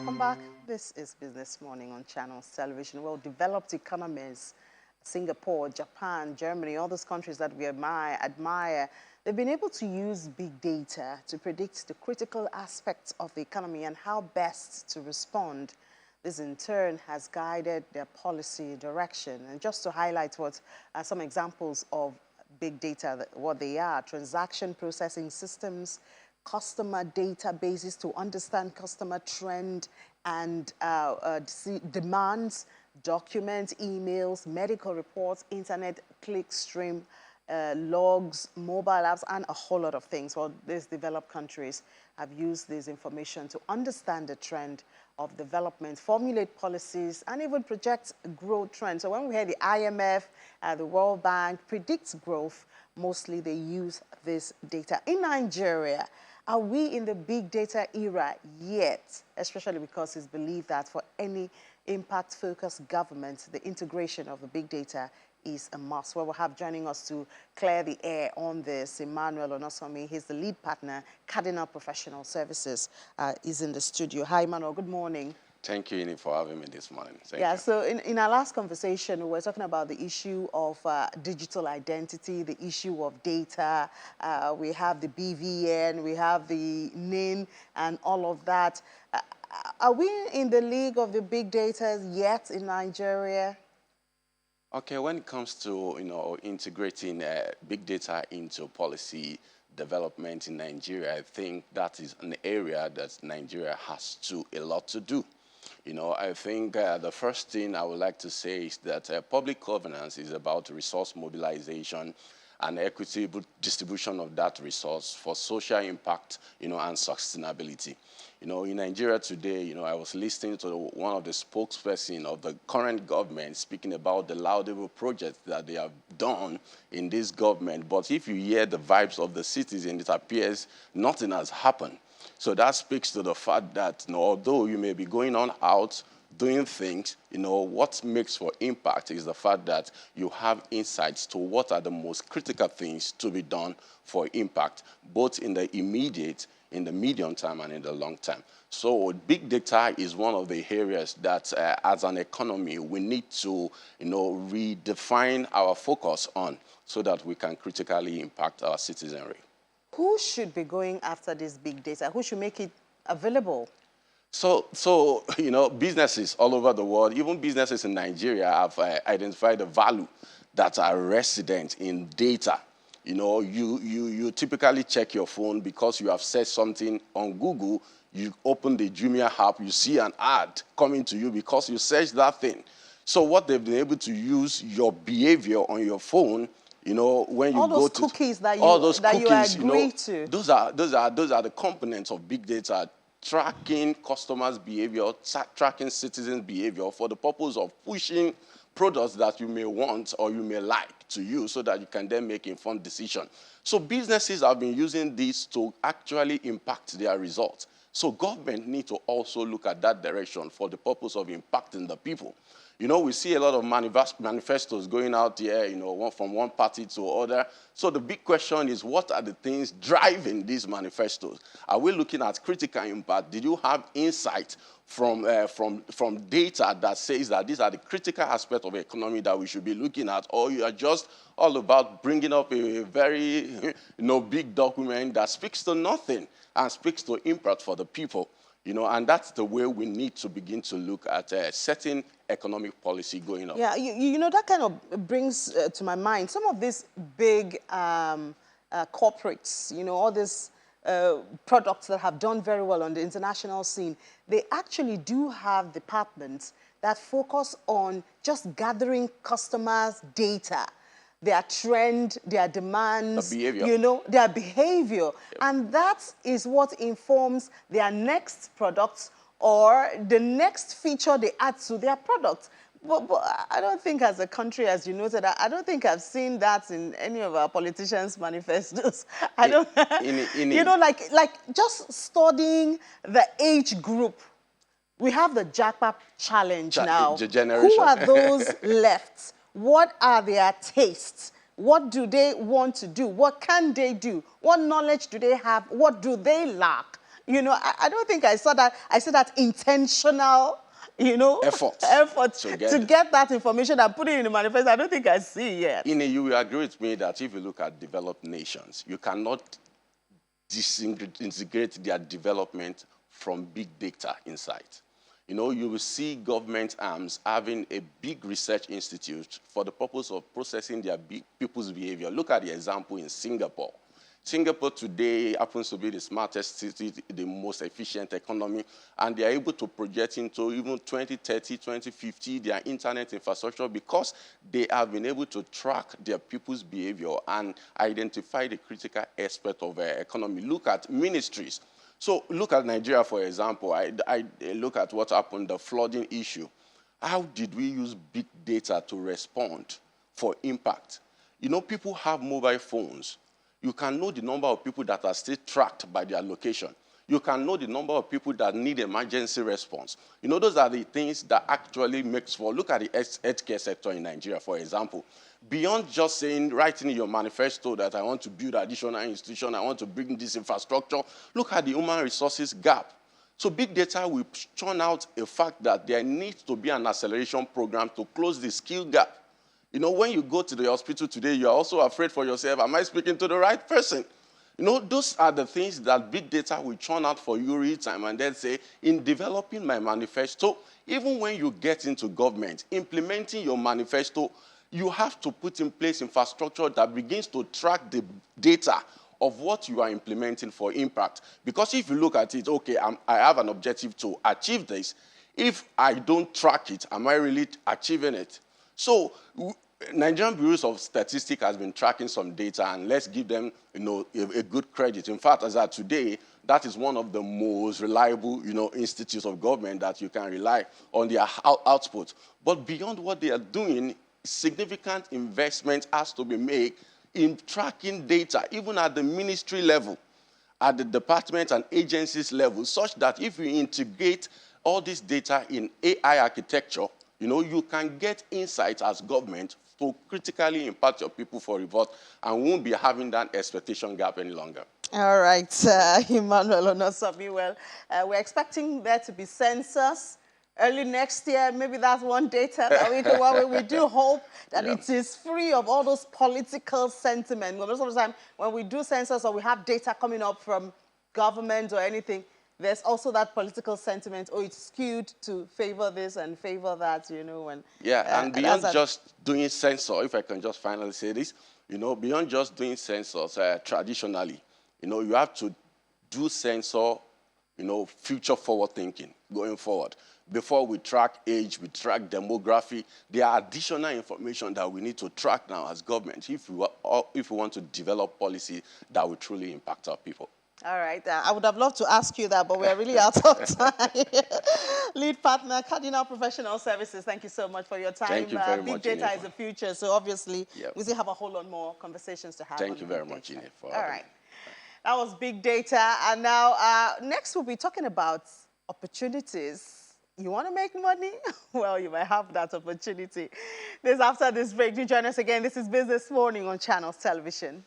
Welcome back. This is Business Morning on Channels Television. Well, developed economies, Singapore, Japan, Germany, all those countries that we admire, they've been able to use big data to predict the critical aspects of the economy and how best to respond. This, in turn, has guided their policy direction. And just to highlight what are some examples of big data, what they are: transaction processing systems, customer databases to understand customer trend and demands, documents, emails, medical reports, internet clickstream, logs, mobile apps, and a whole lot of things. Well, these developed countries have used this information to understand the trend of development, formulate policies, and even project growth trends. So when we hear the IMF, the World Bank predicts growth, mostly they use this data. In Nigeria, are we in the big data era yet? Especially because it's believed that for any impact-focused government, the integration of the big data is a must. Well, we'll have joining us to clear the air on this, Emmanuel Onosomi. He's the lead partner, Cardinal Professional Services, is in the studio. Hi, Emmanuel. Good morning. Thank you, Ini, for having me this morning. Thank you. So in our last conversation, we were talking about the issue of digital identity, the issue of data. We have the BVN, we have the NIN, and all of that. Are we in the league of the big data yet in Nigeria? Okay, when it comes to integrating big data into policy development in Nigeria, I think that is an area that Nigeria has a lot to do. I think the first thing I would like to say is that public governance is about resource mobilization and equitable distribution of that resource for social impact, and sustainability. In Nigeria today, I was listening to one of the spokespersons of the current government speaking about the laudable projects that they have done in this government. But if you hear the vibes of the citizens, it appears nothing has happened. So that speaks to the fact that, although you may be going on out doing things, what makes for impact is the fact that you have insights to what are the most critical things to be done for impact, both in the immediate, in the medium term, and in the long term. So big data is one of the areas that, as an economy, we need to, redefine our focus on so that we can critically impact our citizenry. Who should be going after this big data? Who should make it available? So businesses all over the world, even businesses in Nigeria, have identified the value that are resident in data. You typically check your phone because you have said something on Google. You open the Jumia app, you see an ad coming to you because you searched that thing. So what they've been able to use your behavior on your phone, when you all go those to cookies that all those you cookies, agree to. Those are the components of big data, tracking customers' behavior, tracking citizens' behavior for the purpose of pushing products that you may want or you may like to use so that you can then make informed decisions. So businesses have been using this to actually impact their results. So government need to also look at that direction for the purpose of impacting the people. We see a lot of manifestos going out here, from one party to other. So the big question is, what are the things driving these manifestos? Are we looking at critical impact? Did you have insight from data that says that these are the critical aspects of the economy that we should be looking at? Or you are just all about bringing up a very, big document that speaks to nothing and speaks to impact for the people? And that's the way we need to begin to look at setting economic policy going on. Yeah, that kind of brings to my mind some of these big corporates, all these products that have done very well on the international scene. They actually do have departments that focus on just gathering customers' data, their trend, their demands, the behavior. Their behavior. Yep. And that is what informs their next products or the next feature they add to their products. But I don't think as a country, as you noted, I don't think I've seen that in any of our politicians' manifestos. I don't, like just studying the age group. We have the Jackpot Challenge now. Generation. Who are those left? What are their tastes? What do they want to do? What can they do? What knowledge do they have? What do they lack? You know, I don't think I saw that. I said that intentional, you know, effort to get that information and put it in the manifesto. I don't think I see yet. Ine, you will agree with me that if you look at developed nations, you cannot disintegrate their development from big data insight. You know, you will see government arms having a big research institute for the purpose of processing their people's behavior. Look at the example in Singapore. Singapore today happens to be the smartest city, the most efficient economy, and they are able to project into even 2030, 2050 their internet infrastructure because they have been able to track their people's behavior and identify the critical aspect of their economy. Look at ministries. So look at Nigeria, for example. I look at what happened, the flooding issue. How did we use big data to respond for impact? You know, people have mobile phones. You can know the number of people that are still tracked by their location. You can know the number of people that need emergency response. You know, those are the things that actually makes for, look at the healthcare sector in Nigeria, for example. Beyond just saying, writing in your manifesto that I want to build additional institution, I want to bring this infrastructure, look at the human resources gap. So big data will churn out a fact that there needs to be an acceleration program to close the skill gap. You know, when you go to the hospital today, you're also afraid for yourself, am I speaking to the right person? You know, those are the things that big data will churn out for you real time and then say, in developing my manifesto, even when you get into government, implementing your manifesto, you have to put in place infrastructure that begins to track the data of what you are implementing for impact. Because if you look at it, okay, I have an objective to achieve this. If I don't track it, am I really achieving it? So Nigerian Bureau of Statistics has been tracking some data, and let's give them, you know, a good credit. In fact, as of today, that is one of the most reliable, you know, institutes of government that you can rely on their output. But beyond what they are doing, significant investment has to be made in tracking data, even at the ministry level, at the department and agencies level, such that if you integrate all this data in AI architecture, you know, you can get insights as government to critically impact your people for revolt and won't be having that expectation gap any longer. All right, Emmanuel Onosobi. Well, we're expecting there to be census early next year. Maybe that's one data that we can work with. We do hope that it is free of all those political sentiment. Most of the time, when we do census or we have data coming up from government or anything, there's also that political sentiment, oh, it's skewed to favor this and favor that, you know. And and beyond just doing census, if I can just finally say this, you know, beyond just doing census traditionally, you know, you have to do census, you know, future forward thinking, going forward. Before we track age, we track demography, there are additional information that we need to track now as government if we want to develop policy that will truly impact our people. All right. I would have loved to ask you that, but we're really out of time. Lead partner, Cardinal Professional Services, thank you so much for your time. Thank you very much, Big data Ine, is the future, so obviously we still have a whole lot more conversations to have. Thank you very much, Ine, for all right. That was big data. And now, next we'll be talking about opportunities. You want to make money? Well, you might have that opportunity. After this break, do join us again. This is Business Morning on Channels Television.